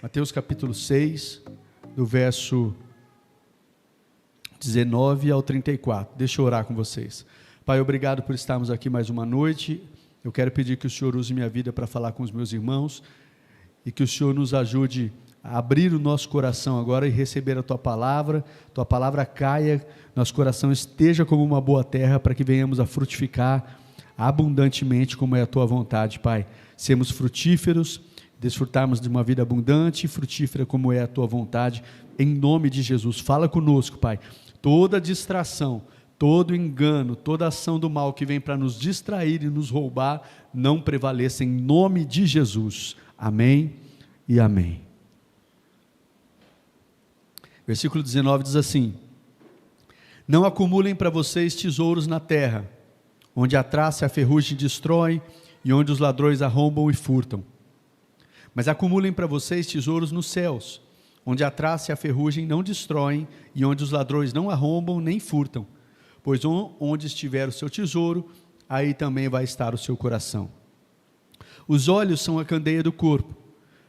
Mateus capítulo 6, do verso 19 ao 34. Deixa eu orar com vocês. Pai, obrigado por estarmos aqui mais uma noite. Eu quero pedir que o Senhor use minha vida para falar com os meus irmãos e que o Senhor nos ajude a abrir o nosso coração agora e receber a Tua palavra caia, nosso coração esteja como uma boa terra para que venhamos a frutificar abundantemente como é a Tua vontade, Pai. Sermos frutíferos, desfrutarmos de uma vida abundante e frutífera como é a Tua vontade, em nome de Jesus. Fala conosco, Pai. Toda distração, todo engano, toda ação do mal que vem para nos distrair e nos roubar, não prevaleça em nome de Jesus. Amém e amém. Versículo 19 diz assim: não acumulem para vocês tesouros na terra, onde a traça e a ferrugem destrói e onde os ladrões arrombam e furtam. Mas acumulem para vocês tesouros nos céus, onde a traça e a ferrugem não destroem e onde os ladrões não arrombam nem furtam. Pois onde estiver o seu tesouro, aí também vai estar o seu coração. Os olhos são a candeia do corpo.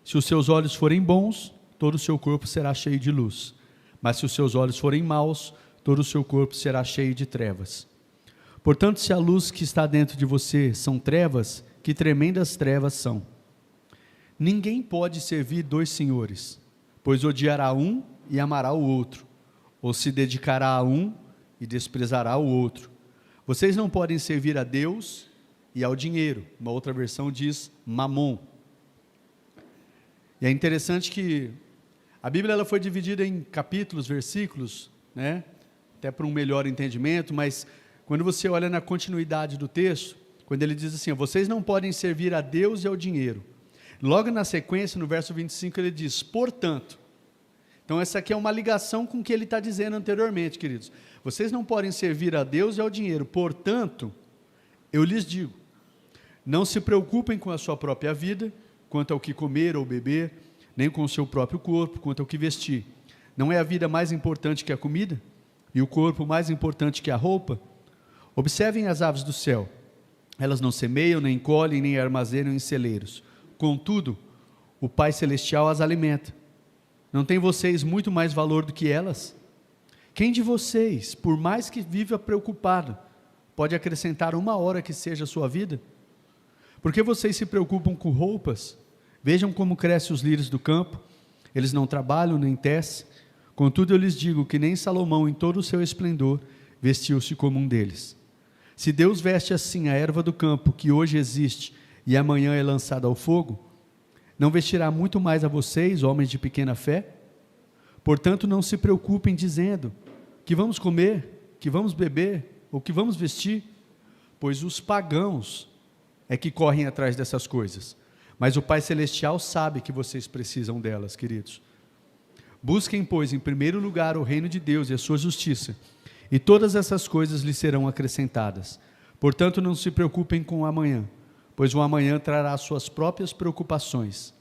Se os seus olhos forem bons, todo o seu corpo será cheio de luz. Mas se os seus olhos forem maus, todo o seu corpo será cheio de trevas. Portanto, se a luz que está dentro de você são trevas, que tremendas trevas são. Ninguém pode servir dois senhores, pois odiará um e amará o outro, ou se dedicará a um e desprezará o outro. Vocês não podem servir a Deus e ao dinheiro. Uma outra versão diz mamon. E é interessante que a Bíblia ela foi dividida em capítulos, versículos, né? Até para um melhor entendimento, mas quando você olha na continuidade do texto, quando ele diz assim, vocês não podem servir a Deus e ao dinheiro. Logo na sequência, no verso 25, ele diz, portanto. Então essa aqui é uma ligação com o que ele está dizendo anteriormente, queridos. Vocês não podem servir a Deus e ao dinheiro, portanto, eu lhes digo, não se preocupem com a sua própria vida, quanto ao que comer ou beber, nem com o seu próprio corpo, quanto ao que vestir. Não é a vida mais importante que a comida? E o corpo mais importante que a roupa? Observem as aves do céu. Elas não semeiam, nem colhem, nem armazenam em celeiros. Contudo, o Pai Celestial as alimenta. Não tem vocês muito mais valor do que elas? Quem de vocês, por mais que viva preocupado, pode acrescentar uma hora que seja a sua vida? Por que vocês se preocupam com roupas? Vejam como crescem os lírios do campo. Eles não trabalham nem tecem. Contudo, eu lhes digo que nem Salomão, em todo o seu esplendor, vestiu-se como um deles. Se Deus veste assim a erva do campo, que hoje existe e amanhã é lançada ao fogo, não vestirá muito mais a vocês, homens de pequena fé? Portanto, não se preocupem dizendo, que vamos comer, que vamos beber, ou que vamos vestir, pois os pagãos é que correm atrás dessas coisas, mas o Pai Celestial sabe que vocês precisam delas, queridos. Busquem, pois, em primeiro lugar o reino de Deus e a sua justiça, e todas essas coisas lhes serão acrescentadas. Portanto, não se preocupem com o amanhã, pois o amanhã trará suas próprias preocupações.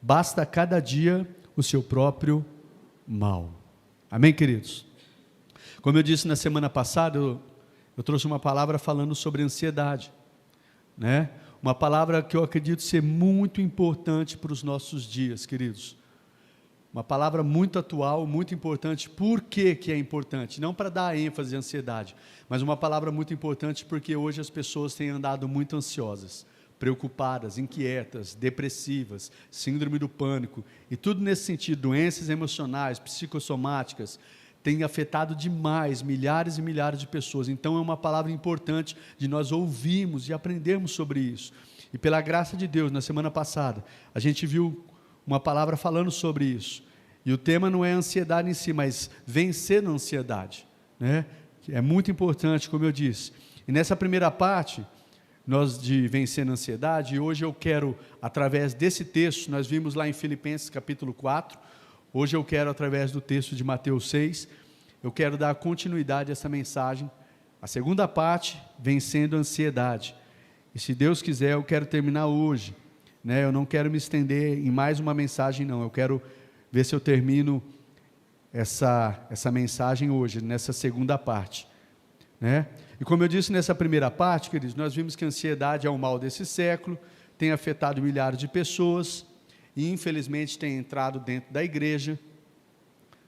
Basta a cada dia o seu próprio mal. Amém, queridos? Como eu disse na semana passada, eu trouxe uma palavra falando sobre ansiedade, né? Uma palavra que eu acredito ser muito importante para os nossos dias, queridos. Uma palavra muito atual, muito importante. Por que é importante? Não para dar ênfase à ansiedade, mas uma palavra muito importante porque hoje as pessoas têm andado muito ansiosas, preocupadas, inquietas, depressivas, síndrome do pânico, e tudo nesse sentido, doenças emocionais, psicossomáticas, tem afetado demais milhares e milhares de pessoas. Então é uma palavra importante de nós ouvirmos e aprendermos sobre isso. E pela graça de Deus, na semana passada, a gente viu uma palavra falando sobre isso, e o tema não é ansiedade em si, mas vencer a ansiedade, né? É muito importante, como eu disse, e nessa primeira parte, nós de vencer a ansiedade, e hoje eu quero, através desse texto, nós vimos lá em Filipenses capítulo 4, hoje eu quero, através do texto de Mateus 6, eu quero dar continuidade a essa mensagem, a segunda parte, vencendo a ansiedade, e se Deus quiser, eu quero terminar hoje, né? Eu não quero me estender em mais uma mensagem não, eu quero ver se eu termino essa mensagem hoje, nessa segunda parte, né? E como eu disse nessa primeira parte, queridos, nós vimos que a ansiedade é o mal desse século, tem afetado milhares de pessoas, e infelizmente tem entrado dentro da igreja,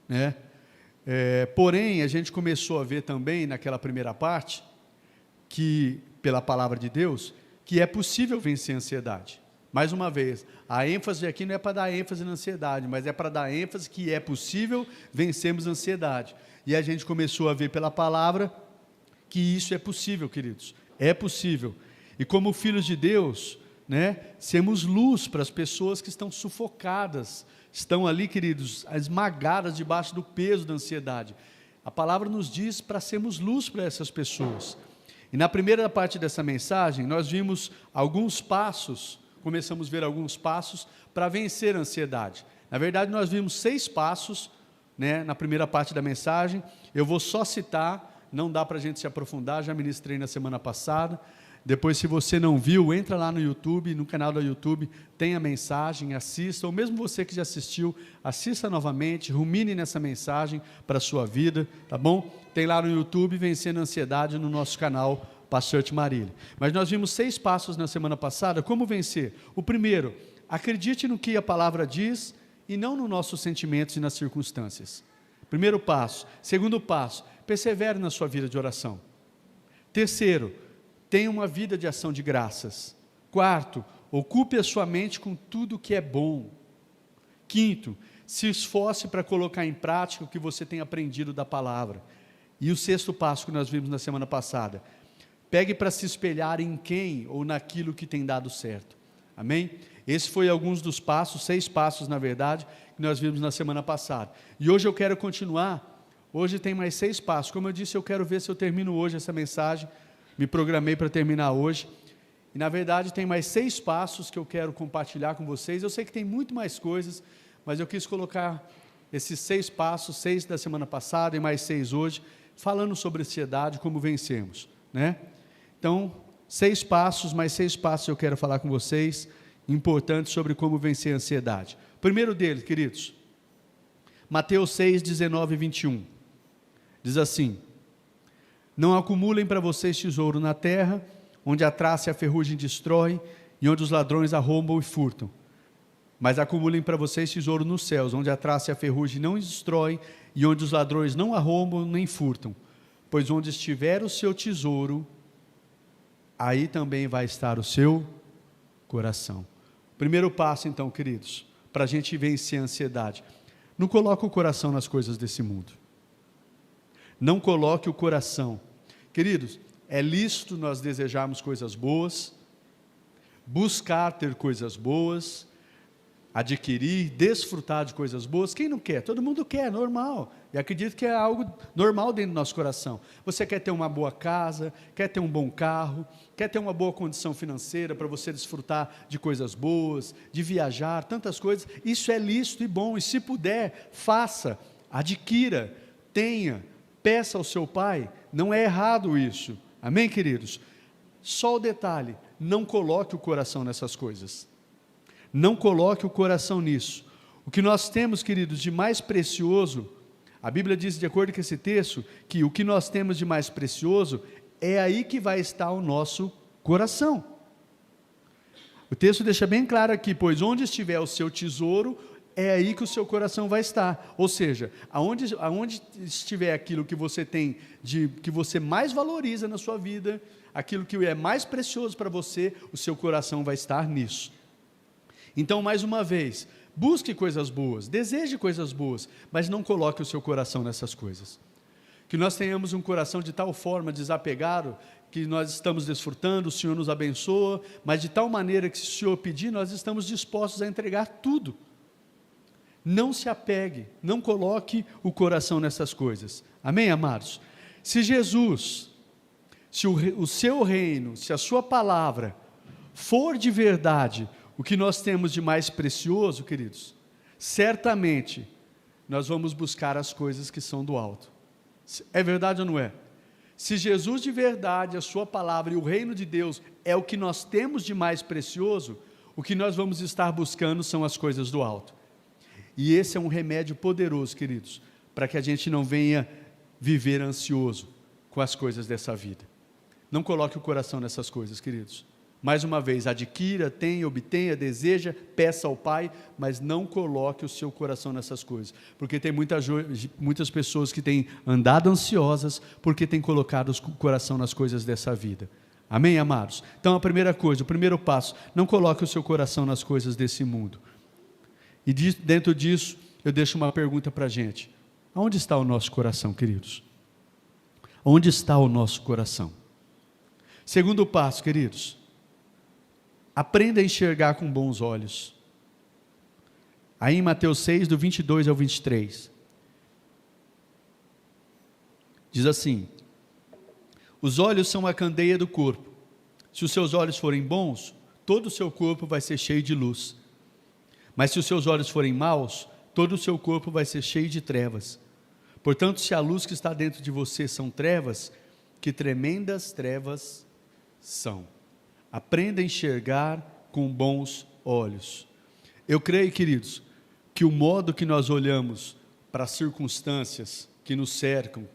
né? Porém, a gente começou a ver também naquela primeira parte, que pela palavra de Deus, que é possível vencer a ansiedade. Mais uma vez, a ênfase aqui não é para dar ênfase na ansiedade, mas é para dar ênfase que é possível vencermos a ansiedade. E a gente começou a ver pela palavra que isso é possível, queridos. É possível. E como filhos de Deus, né, sermos luz para as pessoas que estão sufocadas, estão ali, queridos, esmagadas debaixo do peso da ansiedade. A palavra nos diz para sermos luz para essas pessoas. E na primeira parte dessa mensagem, nós vimos alguns passos, começamos a ver alguns passos para vencer a ansiedade. Na verdade, nós vimos 6 passos, né, na primeira parte da mensagem. Eu vou só citar, não dá para a gente se aprofundar, já ministrei na semana passada. Depois, se você não viu, entra lá no YouTube, no canal do YouTube, tem a mensagem, assista, ou mesmo você que já assistiu, assista novamente, rumine nessa mensagem para a sua vida, tá bom? Tem lá no YouTube, Vencendo a Ansiedade, no nosso canal, Pastor Timarilli. Mas nós vimos 6 passos na semana passada, como vencer? O primeiro, acredite no que a palavra diz, e não nos nossos sentimentos e nas circunstâncias. Primeiro passo. Segundo passo, persevere na sua vida de oração. Terceiro, tenha uma vida de ação de graças. Quarto, ocupe a sua mente com tudo que é bom. Quinto, se esforce para colocar em prática o que você tem aprendido da palavra. E o 6º passo que nós vimos na semana passada, pegue para se espelhar em quem ou naquilo que tem dado certo. Amém? Esse foi alguns dos passos, 6 passos na verdade, que nós vimos na semana passada. E hoje eu quero continuar, hoje tem mais 6 passos. Como eu disse, eu quero ver se eu termino hoje essa mensagem, me programei para terminar hoje. E na verdade tem mais 6 passos que eu quero compartilhar com vocês. Eu sei que tem muito mais coisas, mas eu quis colocar esses 6 passos, 6 da semana passada e mais 6 hoje, falando sobre ansiedade, como vencermos, né? Então, 6 passos, mais 6 passos eu quero falar com vocês, importantes sobre como vencer a ansiedade. O primeiro deles, queridos, Mateus 6, 19 e 21, diz assim: não acumulem para vocês tesouro na terra, onde a traça e a ferrugem destrói, e onde os ladrões arrombam e furtam. Mas acumulem para vocês tesouro nos céus, onde a traça e a ferrugem não destrói, e onde os ladrões não arrombam nem furtam. Pois onde estiver o seu tesouro, aí também vai estar o seu coração. Primeiro passo, então, queridos, para a gente vencer a ansiedade: não coloque o coração nas coisas desse mundo. Não coloque o coração. Queridos, é lícito nós desejarmos coisas boas, buscar ter coisas boas, adquirir, desfrutar de coisas boas. Quem não quer? Todo mundo quer, normal. E acredito que é algo normal dentro do nosso coração. Você quer ter uma boa casa, quer ter um bom carro, quer ter uma boa condição financeira para você desfrutar de coisas boas, de viajar, tantas coisas. Isso é lícito e bom. E se puder, faça, adquira, tenha, peça ao seu pai. Não é errado isso. Amém, queridos? Só o detalhe, não coloque o coração nessas coisas. Não coloque o coração nisso. O que nós temos, queridos, de mais precioso, a Bíblia diz, de acordo com esse texto, que o que nós temos de mais precioso, é aí que vai estar o nosso coração. O texto deixa bem claro aqui: pois onde estiver o seu tesouro, é aí que o seu coração vai estar. Ou seja, aonde estiver aquilo que você tem, que você mais valoriza na sua vida, aquilo que é mais precioso para você, o seu coração vai estar nisso. Então, mais uma vez, busque coisas boas, deseje coisas boas, mas não coloque o seu coração nessas coisas. Que nós tenhamos um coração de tal forma desapegado, que nós estamos desfrutando, o Senhor nos abençoa, mas de tal maneira que, se o Senhor pedir, nós estamos dispostos a entregar tudo. Não se apegue, não coloque o coração nessas coisas. Amém, amados? Se Jesus, se o seu reino, se a sua palavra for de verdade o que nós temos de mais precioso, queridos, certamente nós vamos buscar as coisas que são do alto. É verdade ou não é? Se Jesus de verdade, a sua palavra e o reino de Deus é o que nós temos de mais precioso, o que nós vamos estar buscando são as coisas do alto. E esse é um remédio poderoso, queridos, para que a gente não venha viver ansioso com as coisas dessa vida. Não coloque o coração nessas coisas, queridos. Mais uma vez, adquira, tenha, obtenha, deseja, peça ao Pai, mas não coloque o seu coração nessas coisas, porque tem muitas pessoas que têm andado ansiosas, porque têm colocado o coração nas coisas dessa vida. Amém, amados? Então a primeira coisa, o primeiro passo, não coloque o seu coração nas coisas desse mundo. E dentro disso, eu deixo uma pergunta para a gente: aonde está o nosso coração, queridos? Onde está o nosso coração? Segundo passo, queridos, aprenda a enxergar com bons olhos. Aí em Mateus 6, do 22 ao 23, diz assim: os olhos são a candeia do corpo. Se os seus olhos forem bons, todo o seu corpo vai ser cheio de luz. Mas se os seus olhos forem maus, todo o seu corpo vai ser cheio de trevas. Portanto, se a luz que está dentro de você são trevas, que tremendas trevas são. Aprenda a enxergar com bons olhos. Eu creio, queridos, que o modo que nós olhamos para as circunstâncias que nos cercam,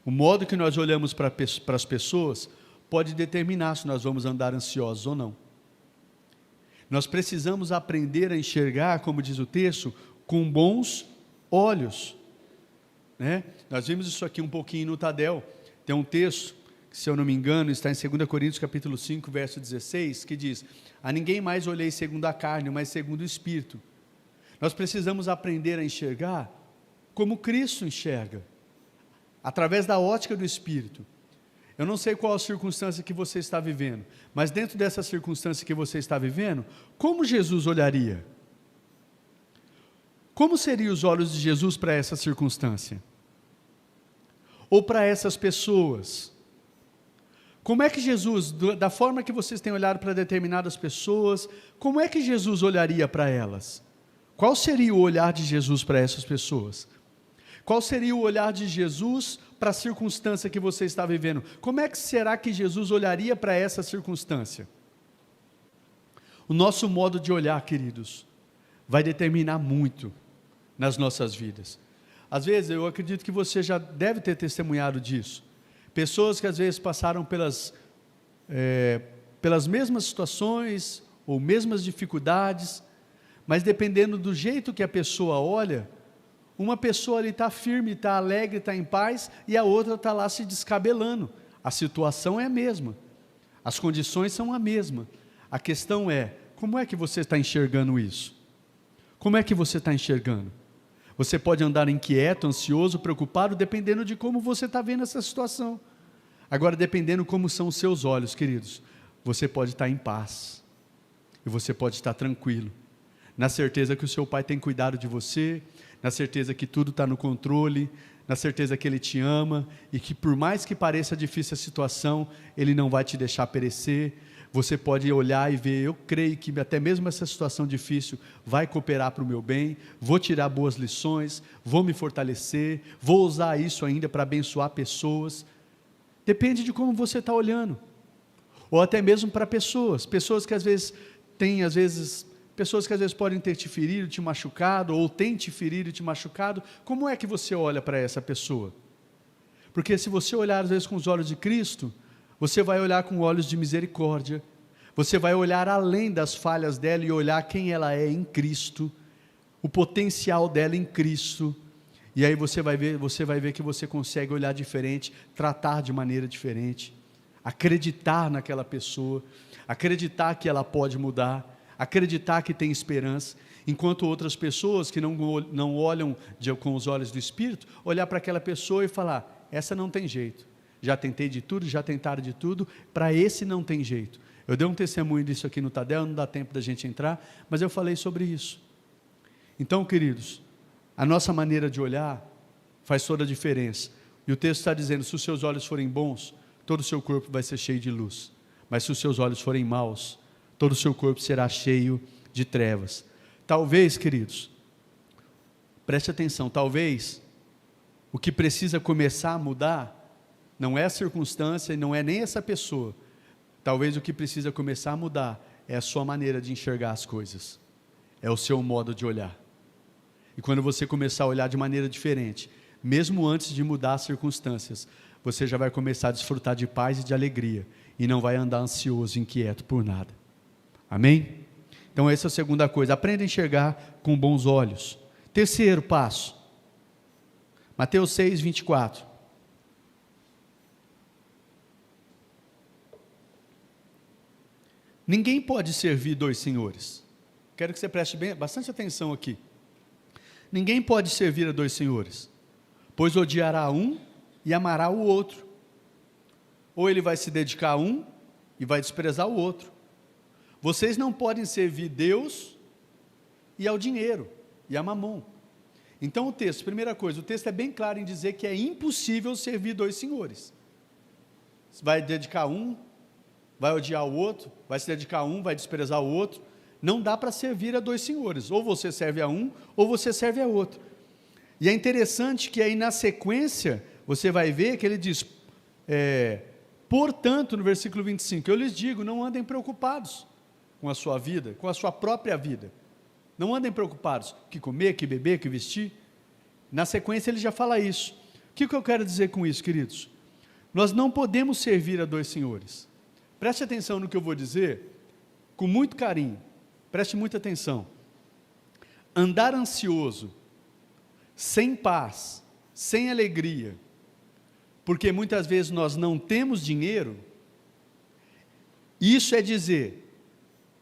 o modo que nós olhamos para as pessoas, pode determinar se nós vamos andar ansiosos ou não. Nós precisamos aprender a enxergar, como diz o texto, com bons olhos, né? Nós vimos isso aqui um pouquinho no Tadel. Tem um texto, que, se eu não me engano, está em 2 Coríntios capítulo 5, verso 16, que diz: a ninguém mais olhei segundo a carne, mas segundo o Espírito. Nós precisamos aprender a enxergar como Cristo enxerga, através da ótica do Espírito. Eu não sei qual a circunstância que você está vivendo, mas dentro dessa circunstância que você está vivendo, como Jesus olharia? Como seriam os olhos de Jesus para essa circunstância? Ou para essas pessoas? Como é que Jesus, da forma que vocês têm olhado para determinadas pessoas, como é que Jesus olharia para elas? Qual seria o olhar de Jesus para essas pessoas? Qual seria o olhar de Jesus para a circunstância que você está vivendo? Como é que será que Jesus olharia para essa circunstância? O nosso modo de olhar, queridos, vai determinar muito nas nossas vidas. Às vezes, eu acredito que você já deve ter testemunhado disso. Pessoas que às vezes passaram pelas mesmas situações ou mesmas dificuldades, mas dependendo do jeito que a pessoa olha, uma pessoa ali está firme, está alegre, está em paz, e a outra está lá se descabelando. A situação é a mesma, as condições são a mesma. A questão é, como é que você está enxergando isso? Como é que você está enxergando? Você pode andar inquieto, ansioso, preocupado, dependendo de como você está vendo essa situação. Agora, dependendo como são os seus olhos, queridos, você pode estar em paz, e você pode estar tranquilo, na certeza que o seu Pai tem cuidado de você, na certeza que tudo está no controle, na certeza que Ele te ama, e que por mais que pareça difícil a situação, Ele não vai te deixar perecer. Você pode olhar e ver, eu creio que até mesmo essa situação difícil vai cooperar para o meu bem, vou tirar boas lições, vou me fortalecer, vou usar isso ainda para abençoar pessoas. Depende de como você está olhando. Ou até mesmo para pessoas que às vezes têm, pessoas que às vezes podem ter te ferido, te machucado, ou têm te ferido e te machucado. Como é que você olha para essa pessoa? Porque se você olhar às vezes com os olhos de Cristo, você vai olhar com olhos de misericórdia, você vai olhar além das falhas dela e olhar quem ela é em Cristo, o potencial dela em Cristo, e aí você vai ver que você consegue olhar diferente, tratar de maneira diferente, acreditar naquela pessoa, acreditar que ela pode mudar, acreditar que tem esperança, enquanto outras pessoas que não olham com os olhos do Espírito, olhar para aquela pessoa e falar, essa não tem jeito, já tentei de tudo, já tentaram de tudo, para esse não tem jeito. Eu dei um testemunho disso aqui no Tadel, não dá tempo da gente entrar, mas eu falei sobre isso. Então, queridos, a nossa maneira de olhar faz toda a diferença, e o texto está dizendo, se os seus olhos forem bons, todo o seu corpo vai ser cheio de luz, mas se os seus olhos forem maus, todo o seu corpo será cheio de trevas. Talvez, queridos, preste atenção, talvez o que precisa começar a mudar não é a circunstância e não é nem essa pessoa. Talvez o que precisa começar a mudar é a sua maneira de enxergar as coisas, é o seu modo de olhar. E quando você começar a olhar de maneira diferente, mesmo antes de mudar as circunstâncias, você já vai começar a desfrutar de paz e de alegria, e não vai andar ansioso, inquieto por nada. Amém? Então essa é a segunda coisa, aprenda a enxergar com bons olhos. Terceiro passo, Mateus 6, 24. Ninguém pode servir dois senhores. Quero que você preste bastante atenção aqui. Ninguém pode servir a dois senhores, pois odiará um e amará o outro. Ou ele vai se dedicar a um e vai desprezar o outro. Vocês não podem servir Deus e ao dinheiro, e a mamon. Então o texto, primeira coisa, o texto é bem claro em dizer que é impossível servir dois senhores. Você vai dedicar a um, vai odiar o outro, vai se dedicar a um, vai desprezar o outro. Não dá para servir a dois senhores, ou você serve a um, ou você serve a outro. E é interessante que aí na sequência, você vai ver que ele diz, portanto, no versículo 25, eu lhes digo, não andem preocupados com a sua vida, com a sua própria vida. Não andem preocupados, que comer, que beber, que vestir. Na sequência ele já fala isso. O que eu quero dizer com isso, queridos? Nós não podemos servir a dois senhores. Preste atenção no que eu vou dizer, com muito carinho. Preste muita atenção. Andar ansioso, sem paz, sem alegria, porque muitas vezes nós não temos dinheiro, isso é dizer,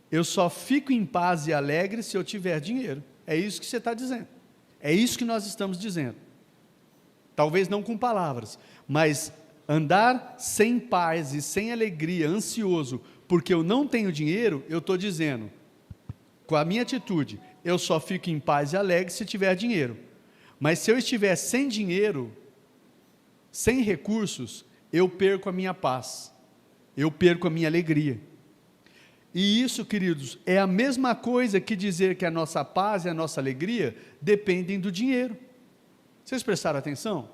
eu só fico em paz e alegre se eu tiver dinheiro. É isso que você está dizendo. É isso que nós estamos dizendo. Talvez não com palavras, mas andar sem paz e sem alegria, ansioso, porque eu não tenho dinheiro, eu estou dizendo, com a minha atitude, eu só fico em paz e alegre se tiver dinheiro. Mas se eu estiver sem dinheiro, sem recursos, eu perco a minha paz, eu perco a minha alegria. E isso, queridos, é a mesma coisa que dizer que a nossa paz e a nossa alegria dependem do dinheiro. Vocês prestaram atenção?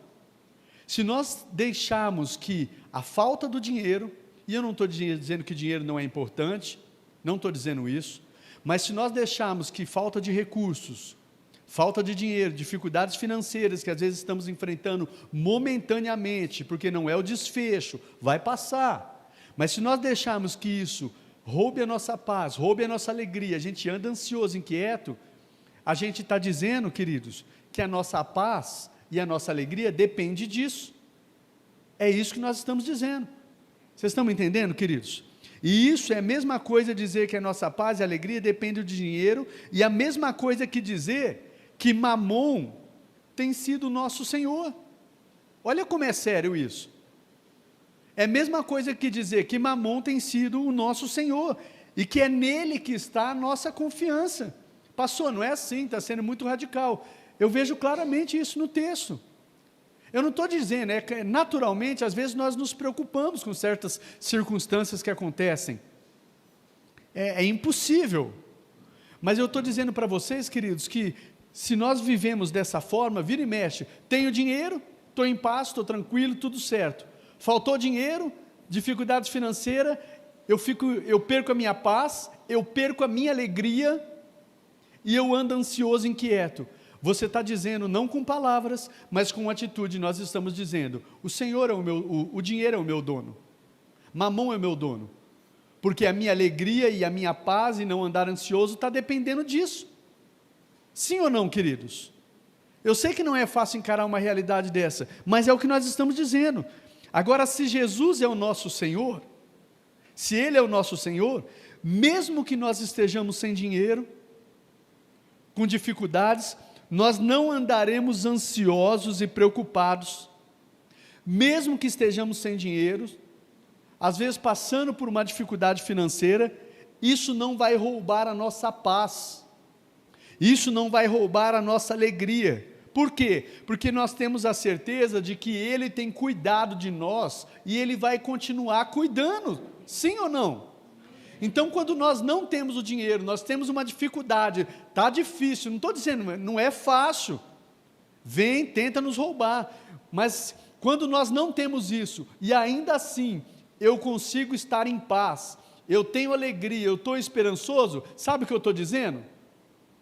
Se nós deixarmos que a falta do dinheiro, e eu não estou dizendo que dinheiro não é importante, não estou dizendo isso, mas se nós deixarmos que falta de recursos, falta de dinheiro, dificuldades financeiras que às vezes estamos enfrentando momentaneamente, porque não é o desfecho, vai passar. Mas se nós deixarmos que isso roube a nossa paz, roube a nossa alegria, a gente anda ansioso, inquieto, a gente está dizendo, queridos, que a nossa paz e a nossa alegria depende disso. É isso que nós estamos dizendo. Vocês estão me entendendo, queridos? E isso é a mesma coisa dizer que a nossa paz e alegria dependem do dinheiro, e a mesma coisa que dizer que Mamon tem sido o nosso Senhor. Olha como é sério isso. É a mesma coisa que dizer que Mamon tem sido o nosso Senhor, e que é nele que está a nossa confiança. Pastor, não é assim, está sendo muito radical. Eu vejo claramente isso no texto. Eu não estou dizendo, naturalmente, às vezes nós nos preocupamos com certas circunstâncias que acontecem. É impossível. Mas eu estou dizendo para vocês, queridos, que se nós vivemos dessa forma, vira e mexe, tenho dinheiro, estou em paz, estou tranquilo, tudo certo. Faltou dinheiro, dificuldade financeira, eu perco a minha paz, eu perco a minha alegria, e eu ando ansioso, inquieto. Você está dizendo, não com palavras, mas com atitude, nós estamos dizendo, o Senhor é o dinheiro é o meu dono, Mamon é o meu dono, porque a minha alegria e a minha paz e não andar ansioso está dependendo disso. Sim ou não, queridos? Eu sei que não é fácil encarar uma realidade dessa, mas é o que nós estamos dizendo. Agora, se Jesus é o nosso Senhor, se Ele é o nosso Senhor, mesmo que nós estejamos sem dinheiro, com dificuldades, nós não andaremos ansiosos e preocupados, mesmo que estejamos sem dinheiro, às vezes passando por uma dificuldade financeira, isso não vai roubar a nossa paz, isso não vai roubar a nossa alegria. Por quê? Porque nós temos a certeza de que Ele tem cuidado de nós, e Ele vai continuar cuidando, sim ou não? Então, quando nós não temos o dinheiro, nós temos uma dificuldade, está difícil, não estou dizendo, não é fácil, vem, tenta nos roubar, mas quando nós não temos isso, e ainda assim, eu consigo estar em paz, eu tenho alegria, eu estou esperançoso, sabe o que eu estou dizendo?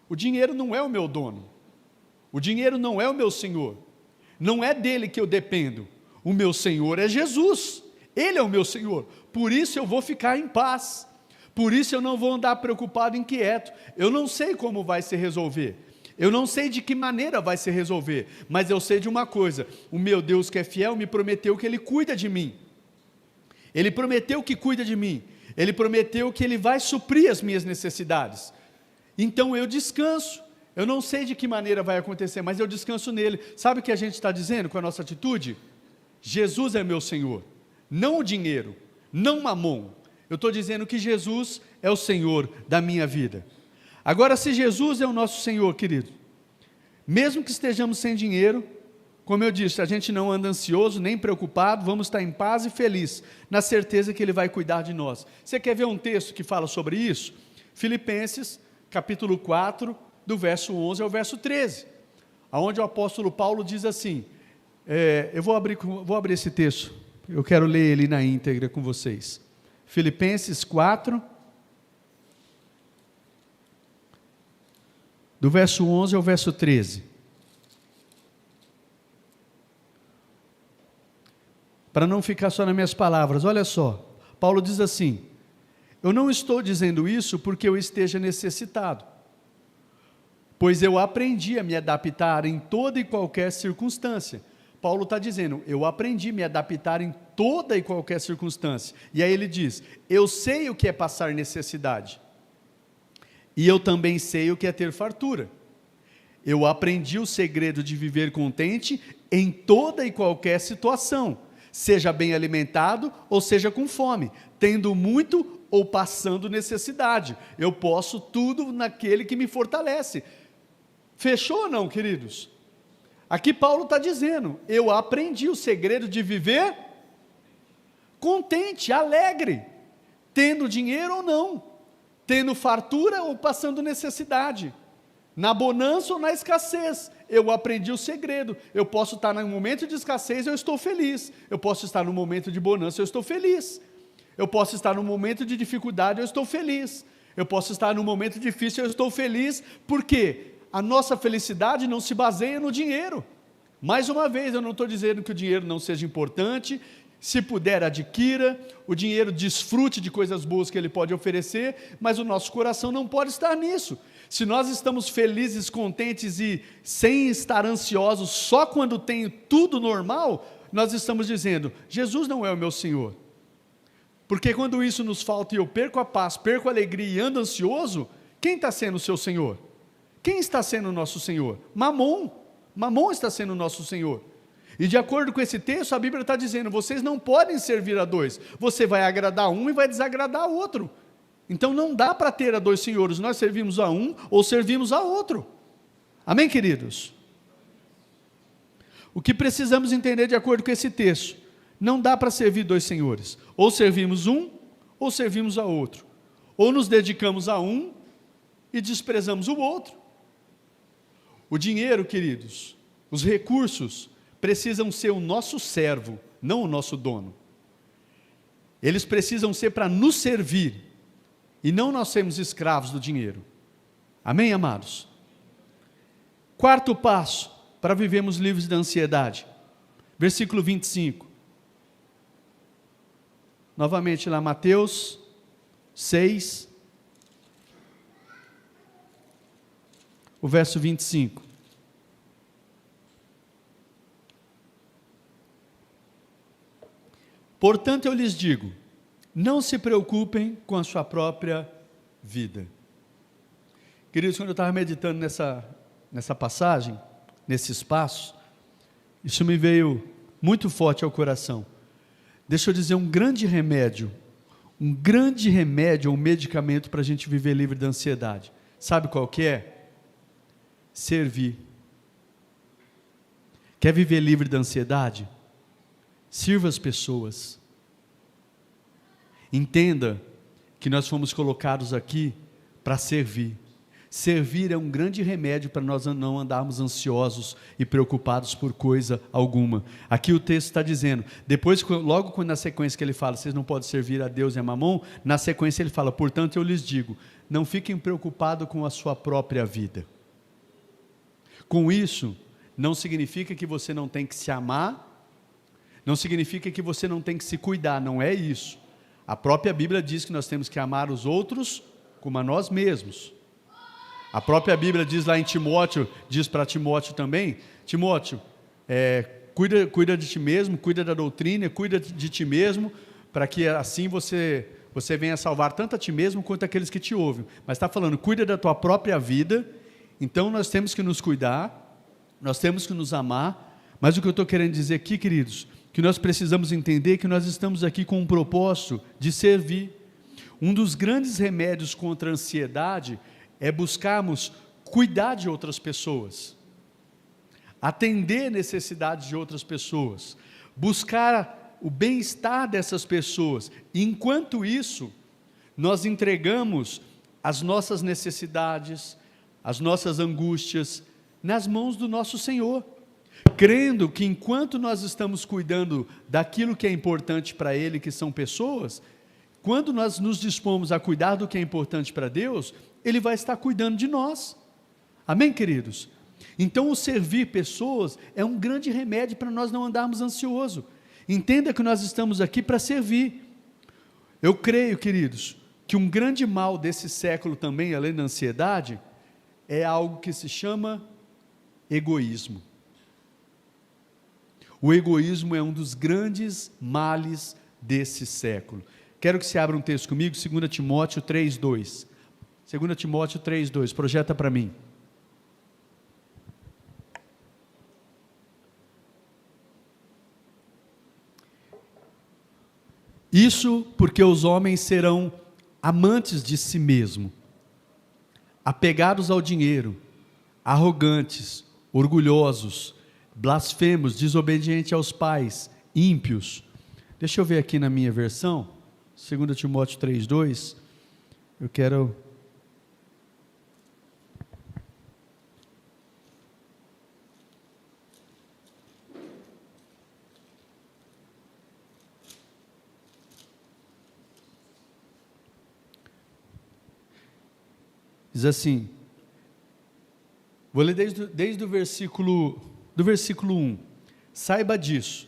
O dinheiro não é o meu dono, o dinheiro não é o meu Senhor, não é dele que eu dependo, o meu Senhor é Jesus, Ele é o meu Senhor, por isso eu vou ficar em paz, por isso eu não vou andar preocupado, inquieto. Eu não sei como vai se resolver, eu não sei de que maneira vai se resolver, mas eu sei de uma coisa: o meu Deus que é fiel me prometeu que Ele cuida de mim, Ele prometeu que cuida de mim, Ele prometeu que Ele vai suprir as minhas necessidades. Então eu descanso. Eu não sei de que maneira vai acontecer, mas eu descanso nele. Sabe o que a gente está dizendo com a nossa atitude? Jesus é meu Senhor, não o dinheiro, não Mamon. Eu estou dizendo que Jesus é o Senhor da minha vida. Agora, se Jesus é o nosso Senhor, querido, mesmo que estejamos sem dinheiro, como eu disse, a gente não anda ansioso, nem preocupado, vamos estar em paz e feliz, na certeza que Ele vai cuidar de nós. Você quer ver um texto que fala sobre isso? Filipenses, capítulo 4, do verso 11 ao verso 13, onde o apóstolo Paulo diz assim, eu vou abrir esse texto, eu quero ler ele na íntegra com vocês. Filipenses 4, do verso 11 ao verso 13. Para não ficar só nas minhas palavras, olha só, Paulo diz assim: eu não estou dizendo isso porque eu esteja necessitado, pois eu aprendi a me adaptar em toda e qualquer circunstância. Paulo está dizendo, eu aprendi a me adaptar em toda e qualquer circunstância. E aí ele diz, eu sei o que é passar necessidade, e eu também sei o que é ter fartura. Eu aprendi o segredo de viver contente em toda e qualquer situação, seja bem alimentado ou seja com fome, tendo muito ou passando necessidade. Eu posso tudo naquele que me fortalece. Fechou ou não, queridos? Aqui Paulo está dizendo, eu aprendi o segredo de viver contente, alegre, tendo dinheiro ou não, tendo fartura ou passando necessidade, na bonança ou na escassez. Eu aprendi o segredo. Eu posso estar no momento de escassez, eu estou feliz. Eu posso estar no momento de bonança, eu estou feliz. Eu posso estar no momento de dificuldade, eu estou feliz. Eu posso estar no momento difícil, eu estou feliz. Por quê? A nossa felicidade não se baseia no dinheiro. Mais uma vez, eu não estou dizendo que o dinheiro não seja importante. Se puder, adquira. O dinheiro desfrute de coisas boas que ele pode oferecer, mas o nosso coração não pode estar nisso. Se nós estamos felizes, contentes e sem estar ansiosos, só quando tenho tudo normal, nós estamos dizendo, Jesus não é o meu Senhor. Porque quando isso nos falta e eu perco a paz, perco a alegria e ando ansioso, quem está sendo o seu Senhor? Quem está sendo o nosso Senhor? Mamon. Mamon está sendo o nosso Senhor. E de acordo com esse texto, a Bíblia está dizendo, vocês não podem servir a dois. Você vai agradar um e vai desagradar o outro. Então não dá para ter a dois senhores, nós servimos a um ou servimos a outro. Amém, queridos? O que precisamos entender de acordo com esse texto, não dá para servir dois senhores. Ou servimos um, ou servimos a outro. Ou nos dedicamos a um e desprezamos o outro. O dinheiro, queridos, os recursos, precisam ser o nosso servo, não o nosso dono. Eles precisam ser para nos servir, e não nós sermos escravos do dinheiro. Amém, amados? Quarto passo, para vivermos livres da ansiedade. Versículo 25. Novamente lá, Mateus 6, o verso 25. Portanto, eu lhes digo, não se preocupem com a sua própria vida. Queridos, quando eu estava meditando nessa passagem, nesse espaço, isso me veio muito forte ao coração. Deixa eu dizer, um grande remédio, um medicamento para a gente viver livre da ansiedade. Sabe qual que é? Servir. Quer viver livre da ansiedade? Sirva as pessoas. Entenda que nós fomos colocados aqui para servir. Servir é um grande remédio para nós não andarmos ansiosos e preocupados por coisa alguma. Aqui o texto está dizendo, depois, logo na sequência que ele fala, vocês não podem servir a Deus e a Mamon, na sequência ele fala, portanto eu lhes digo, não fiquem preocupados com a sua própria vida. Com isso, não significa que você não tem que se amar, Não significa que você não tem que se cuidar, não é isso. A própria Bíblia diz que nós temos que amar os outros como a nós mesmos. A própria Bíblia diz lá em Timóteo, diz para Timóteo também, Timóteo, cuida de ti mesmo, cuida da doutrina, cuida de ti mesmo, para que assim você venha salvar tanto a ti mesmo quanto aqueles que te ouvem. Mas está falando, cuida da tua própria vida. Então nós temos que nos cuidar, nós temos que nos amar. Mas o que eu estou querendo dizer aqui, queridos, que nós precisamos entender que nós estamos aqui com um propósito de servir. Um dos grandes remédios contra a ansiedade é buscarmos cuidar de outras pessoas, atender necessidades de outras pessoas, buscar o bem-estar dessas pessoas. E enquanto isso, nós entregamos as nossas necessidades, as nossas angústias nas mãos do nosso Senhor, crendo que enquanto nós estamos cuidando daquilo que é importante para Ele, que são pessoas, quando nós nos dispomos a cuidar do que é importante para Deus, Ele vai estar cuidando de nós. Amém, queridos? Então, o servir pessoas é um grande remédio para nós não andarmos ansiosos. Entenda que nós estamos aqui para servir. Eu creio, queridos, que um grande mal desse século também, além da ansiedade, é algo que se chama egoísmo. O egoísmo é um dos grandes males desse século. Quero que você abra um texto comigo, 2 Timóteo 3:2. 2 Timóteo 3:2, projeta para mim. Isso porque os homens serão amantes de si mesmo, apegados ao dinheiro, arrogantes, orgulhosos, blasfemos, desobedientes aos pais, ímpios. Deixa eu ver aqui na minha versão, 2 Timóteo 3:2, eu quero... Diz assim, vou ler desde o versículo 1, saiba disso,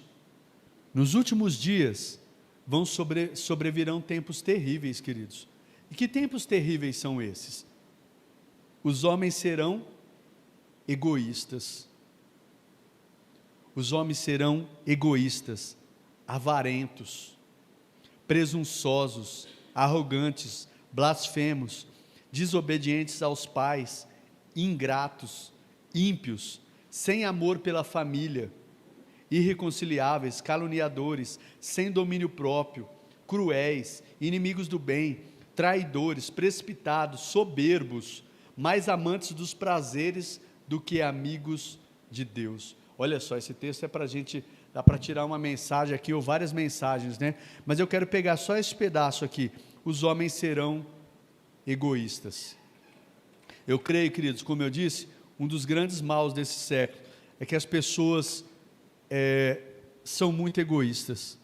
nos últimos dias sobrevirão tempos terríveis, queridos. E que tempos terríveis são esses? Os homens serão egoístas, avarentos, presunçosos, arrogantes, blasfemos, desobedientes aos pais, ingratos, ímpios, sem amor pela família, irreconciliáveis, caluniadores, sem domínio próprio, cruéis, inimigos do bem, traidores, precipitados, soberbos, mais amantes dos prazeres do que amigos de Deus. Olha só, esse texto é para a gente, dá para tirar uma mensagem aqui, ou várias mensagens, né? Mas eu quero pegar só esse pedaço aqui. Os homens serão egoístas. Eu creio, queridos, como eu disse, um dos grandes maus desse século é que as pessoas são muito egoístas.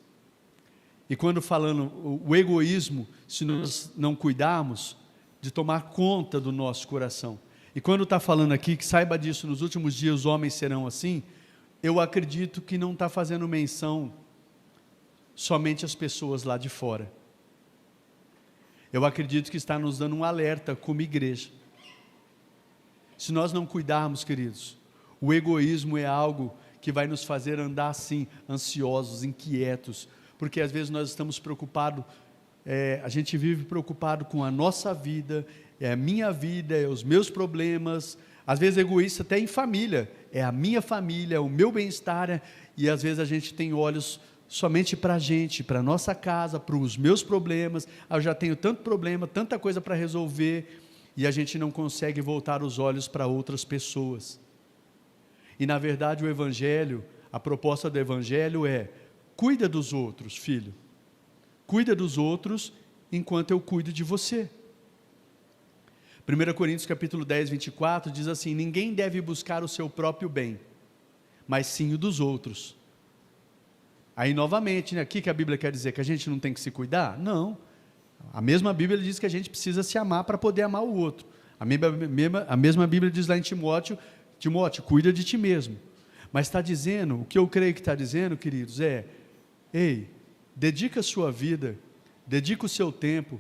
E quando falando o egoísmo, se nós não cuidarmos, de tomar conta do nosso coração. E quando está falando aqui, que saiba disso, nos últimos dias os homens serão assim, eu acredito que não está fazendo menção somente às pessoas lá de fora. Eu acredito que está nos dando um alerta como igreja. Se nós não cuidarmos, queridos, o egoísmo é algo que vai nos fazer andar assim, ansiosos, inquietos, porque às vezes nós estamos preocupados, a gente vive preocupado com a nossa vida, é a minha vida, é os meus problemas, às vezes egoísta até em família, é a minha família, é o meu bem-estar, e às vezes a gente tem olhos somente para a gente, para a nossa casa, para os meus problemas. Eu já tenho tanto problema, tanta coisa para resolver, e a gente não consegue voltar os olhos para outras pessoas. E na verdade o Evangelho, a proposta do Evangelho é: cuida dos outros, filho, cuida dos outros enquanto eu cuido de você. 1 Coríntios capítulo 10, 24 diz assim: ninguém deve buscar o seu próprio bem, mas sim o dos outros. Aí novamente, né, aqui que a Bíblia quer dizer que a gente não tem que se cuidar? Não, a mesma Bíblia diz que a gente precisa se amar para poder amar o outro. A mesma Bíblia diz lá em Timóteo, cuida de ti mesmo. Mas está dizendo, o que eu creio que está dizendo, queridos, Ei, dedica a sua vida, dedica o seu tempo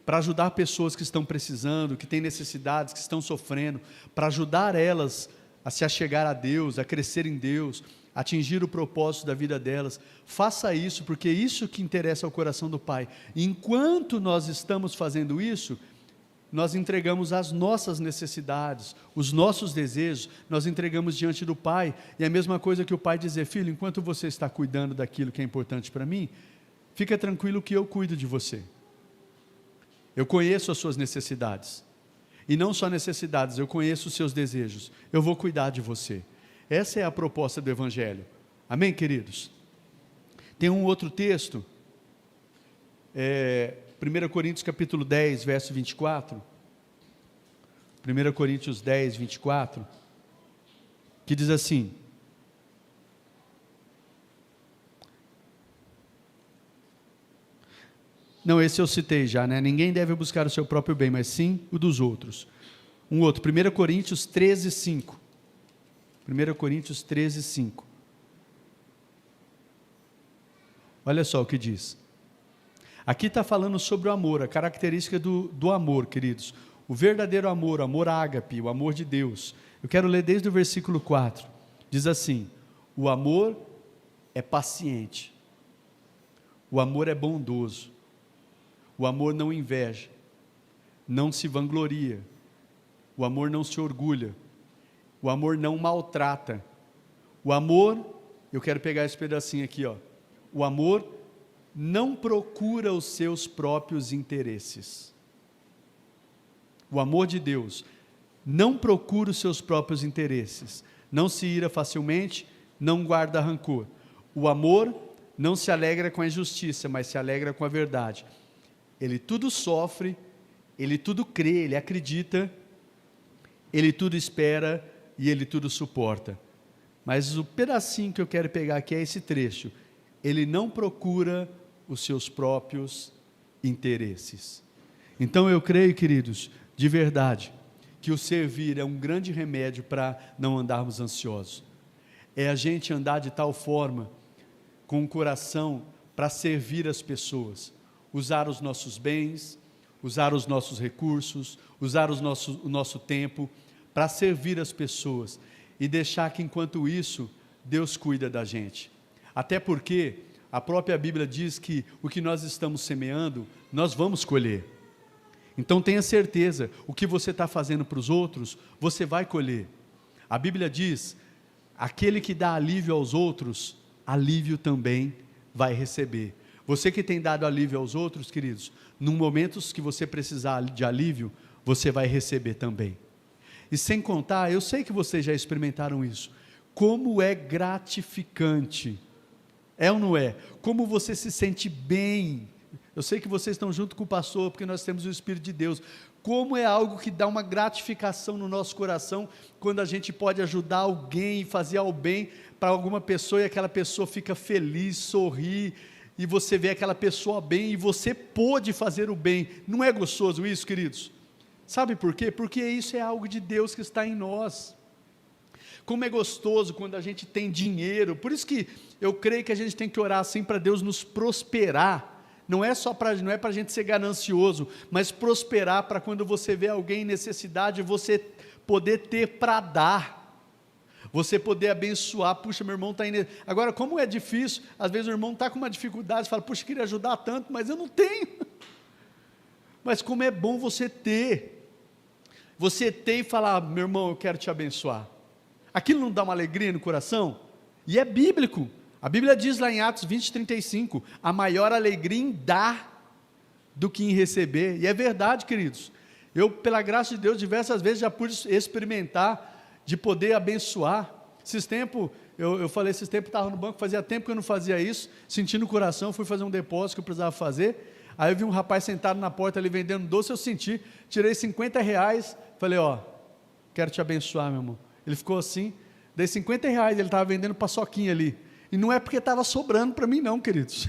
para ajudar pessoas que estão precisando, que têm necessidades, que estão sofrendo, para ajudar elas a se achegar a Deus, a crescer em Deus, a atingir o propósito da vida delas. Faça isso, porque é isso que interessa ao coração do Pai. E enquanto nós estamos fazendo isso, nós entregamos as nossas necessidades, os nossos desejos, nós entregamos diante do Pai. E é a mesma coisa que o Pai dizer: filho, enquanto você está cuidando daquilo que é importante para mim, fica tranquilo que eu cuido de você. Eu conheço as suas necessidades. E não só necessidades, eu conheço os seus desejos. Eu vou cuidar de você. Essa é a proposta do Evangelho. Amém, queridos? Tem um outro texto, 1 Coríntios capítulo 10, verso 24. 1 Coríntios 10, 24. Que diz assim: não, esse eu citei já, né? Ninguém deve buscar o seu próprio bem, mas sim o dos outros. Um outro, 1 Coríntios 13, 5. 1 Coríntios 13, 5. Olha só o que diz. Aqui está falando sobre o amor, a característica do amor, queridos. O verdadeiro amor, o amor ágape, o amor de Deus. Eu quero ler desde o versículo 4. Diz assim: o amor é paciente. O amor é bondoso. O amor não inveja, não se vangloria, o amor não se orgulha, o amor não maltrata. O amor, eu quero pegar esse pedacinho aqui, ó. O amor não procura os seus próprios interesses. O amor de Deus não procura os seus próprios interesses, não se ira facilmente, não guarda rancor. O amor não se alegra com a injustiça, mas se alegra com a verdade. Ele tudo sofre, ele tudo crê, ele acredita, ele tudo espera e ele tudo suporta. Mas o pedacinho que eu quero pegar aqui é esse trecho. Ele não procura os seus próprios interesses. Então eu creio, queridos, de verdade, que o servir é um grande remédio para não andarmos ansiosos. É a gente andar de tal forma, com o coração, para servir as pessoas. Usar os nossos bens, usar os nossos recursos, usar o nosso tempo para servir as pessoas e deixar que enquanto isso, Deus cuida da gente. Até porque a própria Bíblia diz que o que nós estamos semeando, nós vamos colher. Então tenha certeza, o que você está fazendo para os outros, você vai colher. A Bíblia diz: aquele que dá alívio aos outros, alívio também vai receber. Você que tem dado alívio aos outros, queridos, num momentos que você precisar de alívio, você vai receber também. E sem contar, eu sei que vocês já experimentaram isso, como é gratificante, é ou não é? Como você se sente bem. Eu sei que vocês estão junto com o pastor, porque nós temos o Espírito de Deus. Como é algo que dá uma gratificação no nosso coração, quando a gente pode ajudar alguém, fazer o bem para alguma pessoa, e aquela pessoa fica feliz, sorri, e você vê aquela pessoa bem, e você pôde fazer o bem. Não é gostoso isso, queridos? Sabe por quê? Porque isso é algo de Deus que está em nós. Como é gostoso quando a gente tem dinheiro. Por isso que eu creio que a gente tem que orar assim para Deus nos prosperar. Não é para a gente ser ganancioso, mas prosperar para quando você vê alguém em necessidade, você poder ter para dar. Você poder abençoar. Puxa, meu irmão está indo. Agora, como é difícil, às vezes o irmão está com uma dificuldade, você fala: puxa, queria ajudar tanto, mas eu não tenho. Mas como é bom você ter e falar: meu irmão, eu quero te abençoar. Aquilo não dá uma alegria no coração? E é bíblico. A Bíblia diz lá em Atos 20, 35, a maior alegria em dar do que em receber. E é verdade, queridos. Eu, pela graça de Deus, diversas vezes já pude experimentar de poder abençoar. Esses tempos, eu falei, estava no banco, fazia tempo que eu não fazia isso, senti no coração, fui fazer um depósito que eu precisava fazer, aí eu vi um rapaz sentado na porta ali vendendo doce, eu senti, tirei R$50, falei: ó, quero te abençoar, meu irmão. Ele ficou assim, dei R$50, ele estava vendendo paçoquinha ali, e não é porque estava sobrando para mim não, queridos,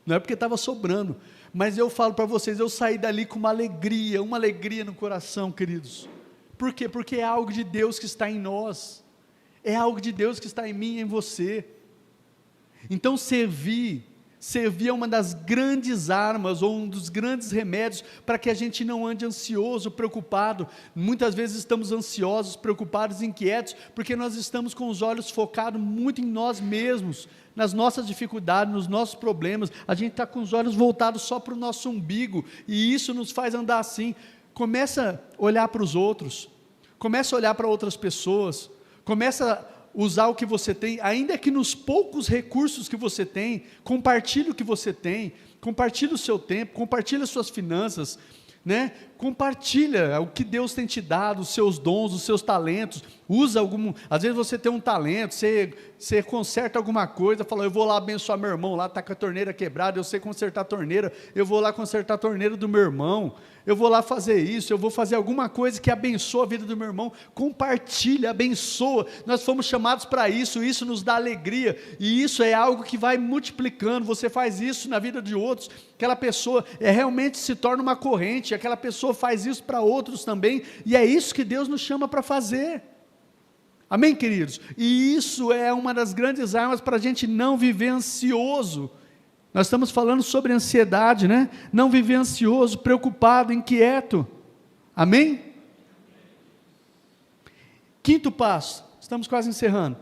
não é porque estava sobrando, mas eu falo para vocês, eu saí dali com uma alegria no coração, queridos. Por quê? Porque é algo de Deus que está em nós, é algo de Deus que está em mim e em você. Então servir é uma das grandes armas, ou um dos grandes remédios, para que a gente não ande ansioso, preocupado. Muitas vezes estamos ansiosos, preocupados, inquietos, porque nós estamos com os olhos focados muito em nós mesmos, nas nossas dificuldades, nos nossos problemas. A gente está com os olhos voltados só para o nosso umbigo, e isso nos faz andar assim. Começa a olhar para os outros, começa a olhar para outras pessoas, começa a usar o que você tem, ainda que nos poucos recursos que você tem, compartilhe o que você tem, compartilhe o seu tempo, compartilhe as suas finanças, né? Compartilha o que Deus tem te dado, os seus dons, os seus talentos. Usa às vezes você tem um talento, você conserta alguma coisa, fala, eu vou lá abençoar meu irmão, lá está com a torneira quebrada, eu sei consertar a torneira, eu vou lá consertar a torneira do meu irmão, eu vou lá fazer isso, eu vou fazer alguma coisa que abençoa a vida do meu irmão. Compartilha, abençoa. Nós fomos chamados para isso, isso nos dá alegria, e isso é algo que vai multiplicando. Você faz isso na vida de outros, aquela pessoa realmente se torna uma corrente, aquela pessoa faz isso para outros também, e é isso que Deus nos chama para fazer. Amém, queridos? E isso é uma das grandes armas para a gente não viver ansioso. Nós estamos falando sobre ansiedade, né? Não viver ansioso, preocupado, inquieto. Amém? Quinto passo, estamos quase encerrando.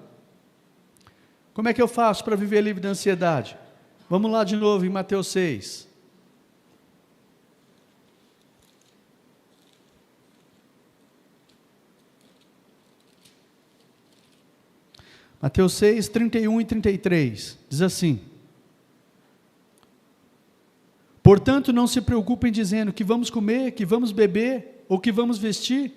Como é que eu faço para viver livre da ansiedade? Vamos lá de novo em Mateus 6. Mateus 6, 31 e 33, diz assim: portanto, não se preocupem dizendo que vamos comer, que vamos beber, ou que vamos vestir.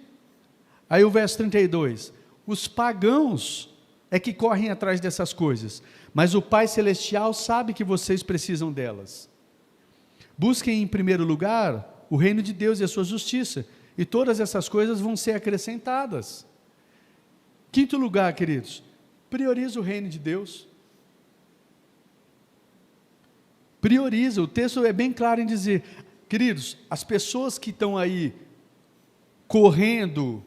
Aí o verso 32, os pagãos é que correm atrás dessas coisas, mas o Pai Celestial sabe que vocês precisam delas. Busquem em primeiro lugar o reino de Deus e a sua justiça, e todas essas coisas vão ser acrescentadas. Quinto lugar, queridos, prioriza o reino de Deus. Prioriza, o texto é bem claro em dizer, queridos, as pessoas que estão aí correndo,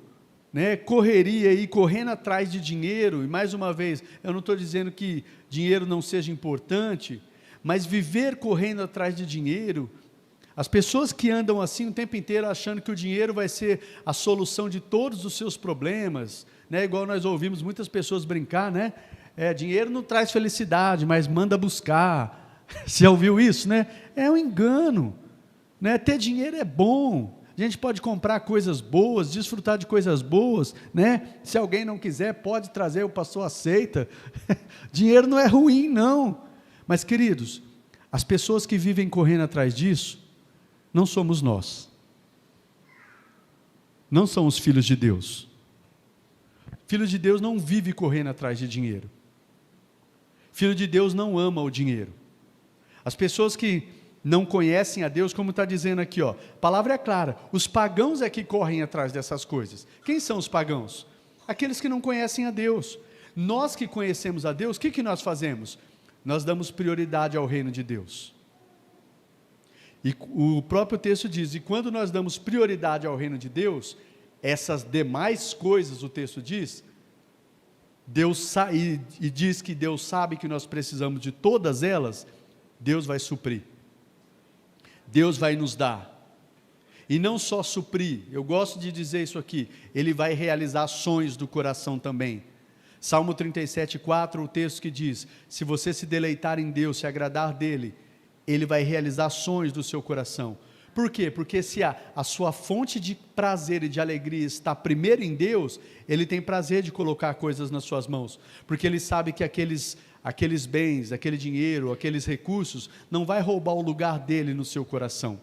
né, correria aí, correndo atrás de dinheiro, e mais uma vez, eu não estou dizendo que dinheiro não seja importante, mas viver correndo atrás de dinheiro, as pessoas que andam assim o tempo inteiro achando que o dinheiro vai ser a solução de todos os seus problemas, né, igual nós ouvimos muitas pessoas brincar, né, dinheiro não traz felicidade, mas manda buscar. Você já ouviu isso, né? É um engano, né? Ter dinheiro é bom, a gente pode comprar coisas boas, desfrutar de coisas boas, né? Se alguém não quiser, pode trazer, o pastor aceita. Dinheiro não é ruim, não. Mas, queridos, as pessoas que vivem correndo atrás disso, não somos nós. Não são os filhos de Deus. Filho de Deus não vive correndo atrás de dinheiro. Filho de Deus não ama o dinheiro. As pessoas que não conhecem a Deus, como está dizendo aqui, ó, a palavra é clara, os pagãos é que correm atrás dessas coisas. Quem são os pagãos? Aqueles que não conhecem a Deus. Nós que conhecemos a Deus, o que nós fazemos? Nós damos prioridade ao reino de Deus. E o próprio texto diz, e quando nós damos prioridade ao reino de Deus, essas demais coisas, o texto diz, e diz que Deus sabe que nós precisamos de todas elas, Deus vai suprir, Deus vai nos dar, e não só suprir, eu gosto de dizer isso aqui, Ele vai realizar sonhos do coração também. Salmo 37:4, o texto que diz, se você se deleitar em Deus, se agradar dEle, Ele vai realizar sonhos do seu coração. Por quê? Porque se a sua fonte de prazer e de alegria está primeiro em Deus, Ele tem prazer de colocar coisas nas suas mãos, porque Ele sabe que aqueles bens, aquele dinheiro, aqueles recursos, não vai roubar o lugar dele no seu coração.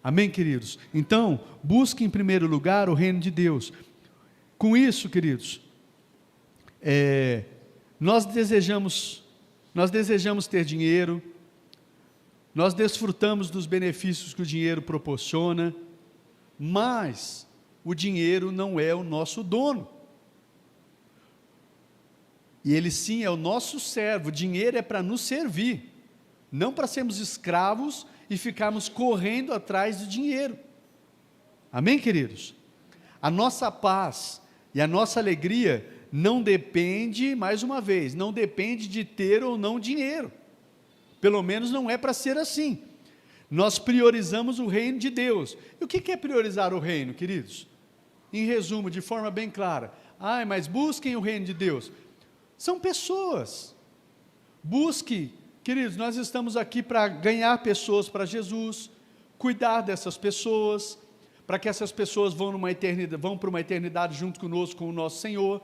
Amém, queridos? Então, busque em primeiro lugar o reino de Deus. Com isso, queridos, nós desejamos ter dinheiro, nós desfrutamos dos benefícios que o dinheiro proporciona, mas o dinheiro não é o nosso dono. E ele sim é o nosso servo, o dinheiro é para nos servir, não para sermos escravos e ficarmos correndo atrás do dinheiro. Amém, queridos? A nossa paz e a nossa alegria não depende, mais uma vez, não depende de ter ou não dinheiro. Pelo menos não é para ser assim. Nós priorizamos o reino de Deus. E o que é priorizar o reino, queridos? Em resumo, de forma bem clara. Mas busquem o reino de Deus. São pessoas. Busque, queridos, nós estamos aqui para ganhar pessoas para Jesus, cuidar dessas pessoas, para que essas pessoas vão para uma eternidade junto conosco, com o nosso Senhor.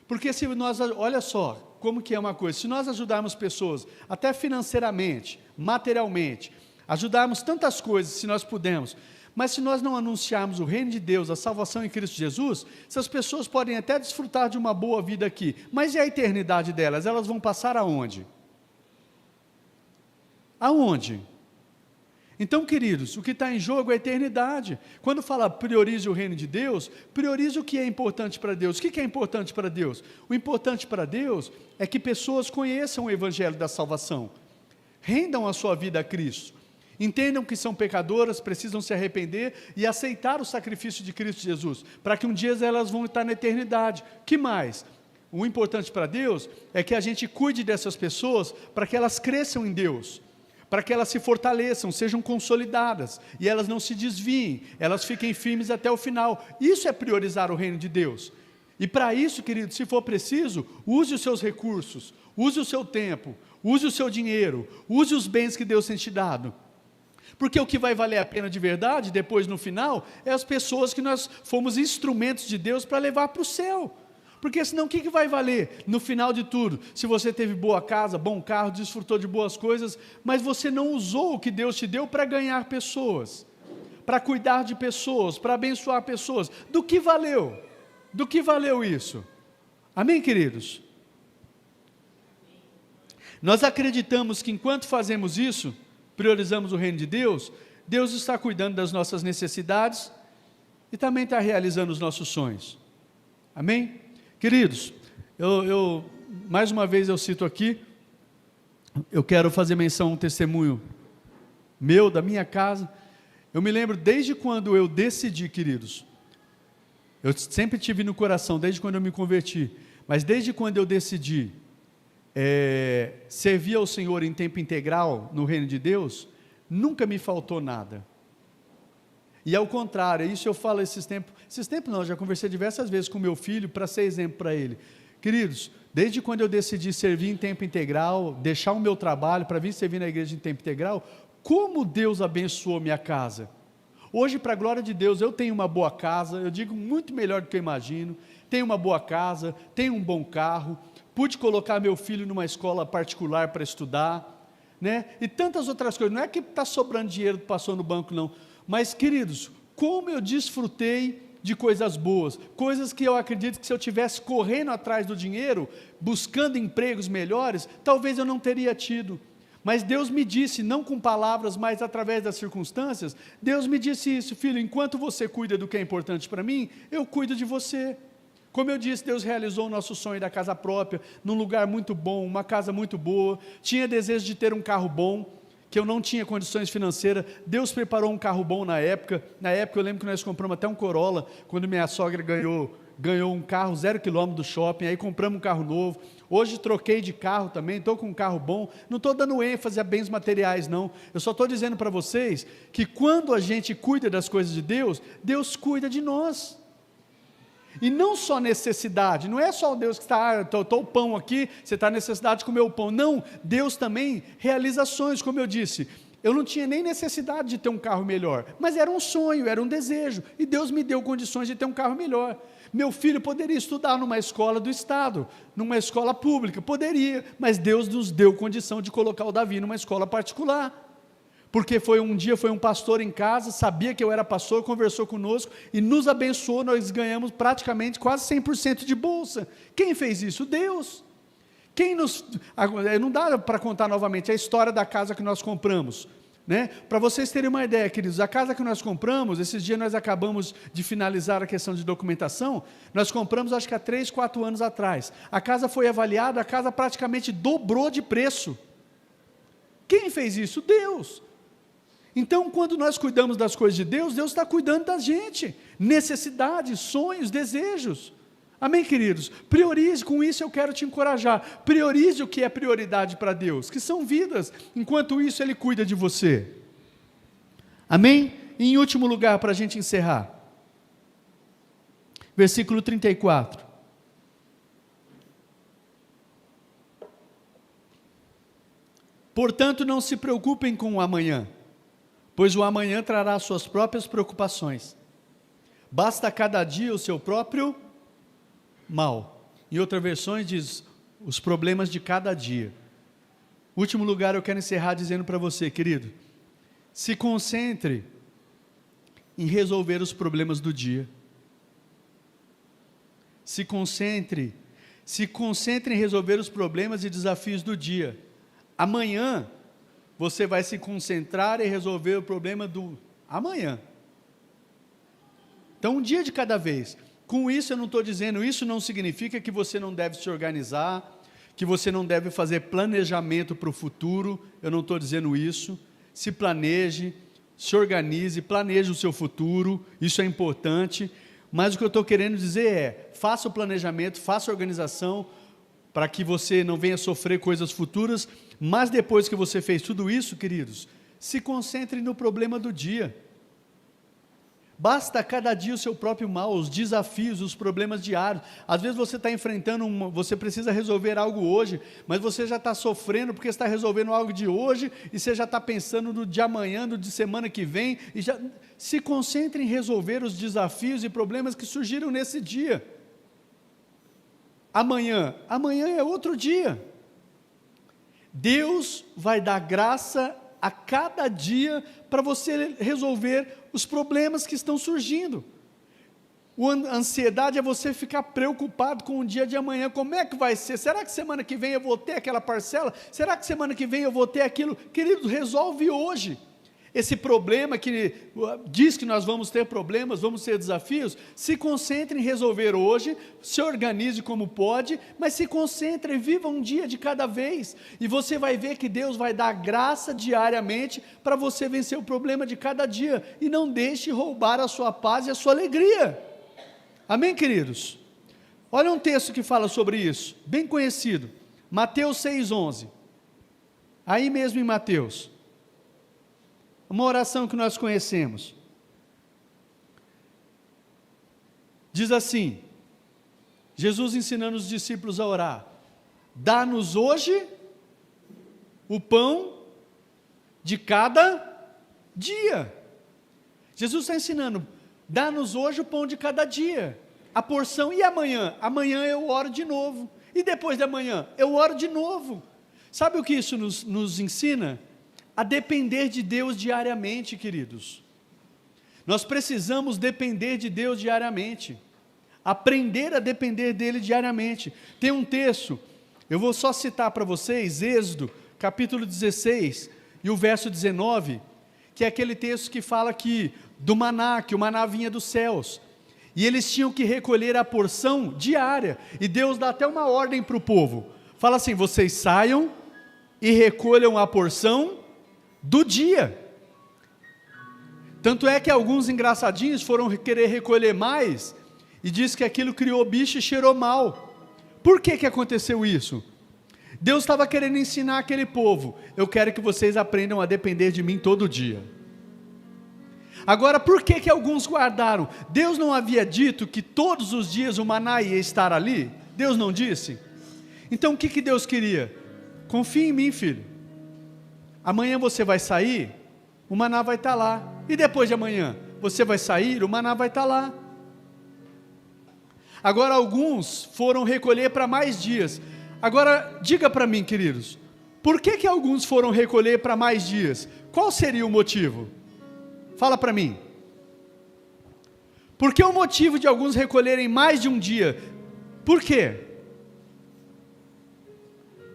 Porque se nós, olha só, como que é uma coisa, se nós ajudarmos pessoas, até financeiramente, materialmente, ajudarmos tantas coisas, se nós pudermos, mas se nós não anunciarmos o reino de Deus, a salvação em Cristo Jesus, essas pessoas podem até desfrutar de uma boa vida aqui, mas e a eternidade delas? Elas vão passar aonde? Aonde? Então, queridos, o que está em jogo é a eternidade. Quando fala priorize o reino de Deus, priorize o que é importante para Deus. O que é importante para Deus? O importante para Deus é que pessoas conheçam o evangelho da salvação, rendam a sua vida a Cristo, entendam que são pecadoras, precisam se arrepender e aceitar o sacrifício de Cristo Jesus, para que um dia elas vão estar na eternidade. Que mais? O importante para Deus é que a gente cuide dessas pessoas para que elas cresçam em Deus, para que elas se fortaleçam, sejam consolidadas, e elas não se desviem, elas fiquem firmes até o final. Isso é priorizar o reino de Deus. E para isso, querido, se for preciso, use os seus recursos, use o seu tempo, use o seu dinheiro, use os bens que Deus tem te dado. Porque o que vai valer a pena de verdade, depois no final, é as pessoas que nós fomos instrumentos de Deus para levar para o céu. Porque senão o que vai valer no final de tudo? Se você teve boa casa, bom carro, desfrutou de boas coisas, mas você não usou o que Deus te deu para ganhar pessoas, para cuidar de pessoas, para abençoar pessoas. Do que valeu? Do que valeu isso? Amém, queridos? Nós acreditamos que enquanto fazemos isso, priorizamos o reino de Deus, Deus está cuidando das nossas necessidades e também está realizando os nossos sonhos. Amém? Queridos, mais uma vez eu cito aqui, eu quero fazer menção a um testemunho meu, da minha casa. Eu me lembro desde quando eu decidi, queridos, eu sempre tive no coração, desde quando eu me converti, mas desde quando eu decidi servir ao Senhor em tempo integral no reino de Deus, nunca me faltou nada. E ao contrário, isso eu falo esses tempos não, já conversei diversas vezes com meu filho para ser exemplo para ele. Queridos, desde quando eu decidi servir em tempo integral, deixar o meu trabalho para vir servir na igreja em tempo integral, como Deus abençoou minha casa. Hoje, para a glória de Deus, eu tenho uma boa casa, eu digo muito melhor do que eu imagino, tenho uma boa casa, tenho um bom carro, pude colocar meu filho numa escola particular para estudar, né? E tantas outras coisas. Não é que está sobrando dinheiro que passou no banco, não. Mas, queridos, como eu desfrutei de coisas boas, coisas que eu acredito que se eu tivesse correndo atrás do dinheiro, buscando empregos melhores, talvez eu não teria tido. Mas Deus me disse, não com palavras, mas através das circunstâncias, Deus me disse isso: filho, enquanto você cuida do que é importante para mim, eu cuido de você. Como eu disse, Deus realizou o nosso sonho da casa própria, num lugar muito bom, uma casa muito boa, tinha desejo de ter um carro bom, que eu não tinha condições financeiras. Deus preparou um carro bom na época eu lembro que nós compramos até um Corolla, quando minha sogra ganhou um carro 0 km do shopping, aí compramos um carro novo. Hoje troquei de carro também, estou com um carro bom, não estou dando ênfase a bens materiais não, eu só estou dizendo para vocês, que quando a gente cuida das coisas de Deus, Deus cuida de nós. E não só necessidade, não é só Deus que está, estou o pão aqui, você está necessidade de comer o pão, não, Deus também realiza sonhos, como eu disse, eu não tinha nem necessidade de ter um carro melhor, mas era um sonho, era um desejo, e Deus me deu condições de ter um carro melhor. Meu filho poderia estudar numa escola do Estado, numa escola pública, poderia, mas Deus nos deu condição de colocar o Davi numa escola particular, porque um dia foi um pastor em casa, sabia que eu era pastor, conversou conosco e nos abençoou, nós ganhamos praticamente quase 100% de bolsa. Quem fez isso? Deus. Não dá para contar novamente a história da casa que nós compramos, né? Para vocês terem uma ideia, queridos, a casa que nós compramos, esses dias nós acabamos de finalizar a questão de documentação, nós compramos acho que há 3, 4 anos atrás, a casa foi avaliada, a casa praticamente dobrou de preço. Quem fez isso? Deus. Então, quando nós cuidamos das coisas de Deus, Deus está cuidando da gente, necessidades, sonhos, desejos. Amém, queridos? Priorize, com isso eu quero te encorajar. Priorize o que é prioridade para Deus, que são vidas. Enquanto isso, Ele cuida de você. Amém? E em último lugar, para a gente encerrar. Versículo 34. Portanto, não se preocupem com o amanhã, pois o amanhã trará suas próprias preocupações. Basta cada dia o seu próprio mal. Em outras versões diz, os problemas de cada dia. Último lugar, eu quero encerrar dizendo para você, querido, se concentre em resolver os problemas do dia. Se concentre em resolver os problemas e desafios do dia. Amanhã, você vai se concentrar em resolver o problema do amanhã. Então, um dia de cada vez. Com isso, eu não estou dizendo, isso não significa que você não deve se organizar, que você não deve fazer planejamento para o futuro, eu não estou dizendo isso. Se planeje, se organize, planeje o seu futuro, isso é importante. Mas o que eu estou querendo dizer é, faça o planejamento, faça a organização, para que você não venha sofrer coisas futuras, mas depois que você fez tudo isso, queridos, se concentre no problema do dia. Basta cada dia o seu próprio mal, os desafios, os problemas diários. Às vezes você está enfrentando, você precisa resolver algo hoje, mas você já está sofrendo porque está resolvendo algo de hoje, e você já está pensando no de amanhã, no de semana que vem, e já se concentre em resolver os desafios e problemas que surgiram nesse dia. Amanhã é outro dia. Deus vai dar graça a cada dia para você resolver os problemas que estão surgindo. A ansiedade é você ficar preocupado com o dia de amanhã, como é que vai ser? Será que semana que vem eu vou ter aquela parcela? Será que semana que vem eu vou ter aquilo? Querido, resolve hoje. Esse problema que diz que nós vamos ter problemas, vamos ter desafios, se concentre em resolver hoje, se organize como pode, mas se concentre e viva um dia de cada vez, e você vai ver que Deus vai dar graça diariamente, para você vencer o problema de cada dia, e não deixe roubar a sua paz e a sua alegria. Amém, queridos? Olha um texto que fala sobre isso, bem conhecido, Mateus 6,11, aí mesmo em Mateus, uma oração que nós conhecemos, diz assim, Jesus ensinando os discípulos a orar, dá-nos hoje o pão de cada dia. Jesus está ensinando, dá-nos hoje o pão de cada dia, a porção, e amanhã? Amanhã eu oro de novo, e depois de amanhã eu oro de novo. Sabe o que isso nos ensina? A depender de Deus diariamente, queridos. Nós precisamos depender de Deus diariamente, aprender a depender dEle diariamente. Tem um texto, eu vou só citar para vocês, Êxodo, capítulo 16, e o verso 19, que é aquele texto que fala que do maná, que o maná vinha dos céus, e eles tinham que recolher a porção diária, e Deus dá até uma ordem para o povo, fala assim, vocês saiam e recolham a porção do dia. Tanto é que alguns engraçadinhos foram querer recolher mais, e diz que aquilo criou bicho e cheirou mal. Por que aconteceu isso? Deus estava querendo ensinar aquele povo, eu quero que vocês aprendam a depender de mim todo dia. Agora, por que alguns guardaram? Deus não havia dito que todos os dias o maná ia estar ali? Deus não disse? Então o que Deus queria? Confia em mim, filho. Amanhã você vai sair, o maná vai estar lá. E depois de amanhã, você vai sair, o maná vai estar lá. Agora alguns foram recolher para mais dias. Agora, diga para mim, queridos, por que alguns foram recolher para mais dias? Qual seria o motivo? Fala para mim. Por que o motivo de alguns recolherem mais de um dia? Por quê?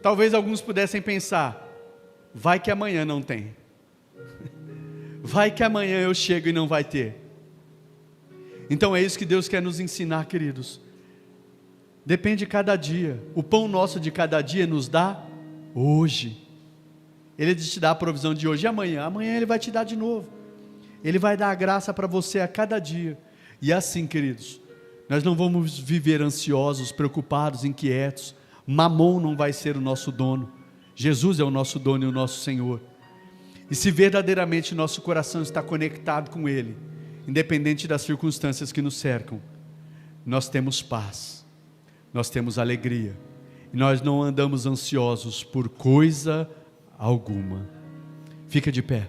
Talvez alguns pudessem pensar, vai que amanhã não tem, vai que amanhã eu chego e não vai ter. Então é isso que Deus quer nos ensinar, queridos. Depende de cada dia, o pão nosso de cada dia nos dá hoje. Ele te dá a provisão de hoje e amanhã Ele vai te dar de novo. Ele vai dar a graça para você a cada dia. E assim, queridos, Nós não vamos viver ansiosos, preocupados, inquietos. Mamon não vai ser o nosso dono. Jesus é o nosso dono e o nosso Senhor. E se verdadeiramente nosso coração está conectado com Ele, independente das circunstâncias que nos cercam, nós temos paz, nós temos alegria, e nós não andamos ansiosos por coisa alguma. Fica de pé.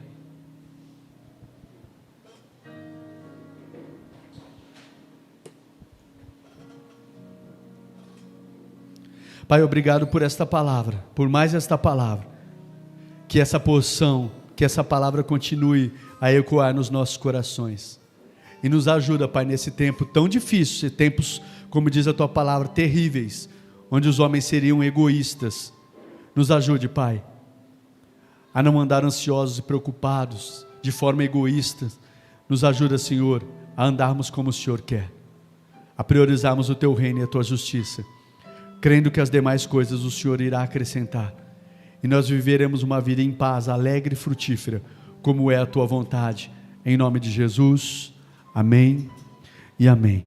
Pai, obrigado por esta palavra, por mais esta palavra, que essa porção, que essa palavra continue a ecoar nos nossos corações, e nos ajuda, Pai, nesse tempo tão difícil, tempos, como diz a Tua palavra, terríveis, onde os homens seriam egoístas. Nos ajude, Pai, a não andar ansiosos e preocupados, de forma egoísta. Nos ajuda, Senhor, a andarmos como o Senhor quer, a priorizarmos o Teu reino e a Tua justiça, crendo que as demais coisas o Senhor irá acrescentar, e nós viveremos uma vida em paz, alegre e frutífera, como é a Tua vontade, em nome de Jesus, amém e amém.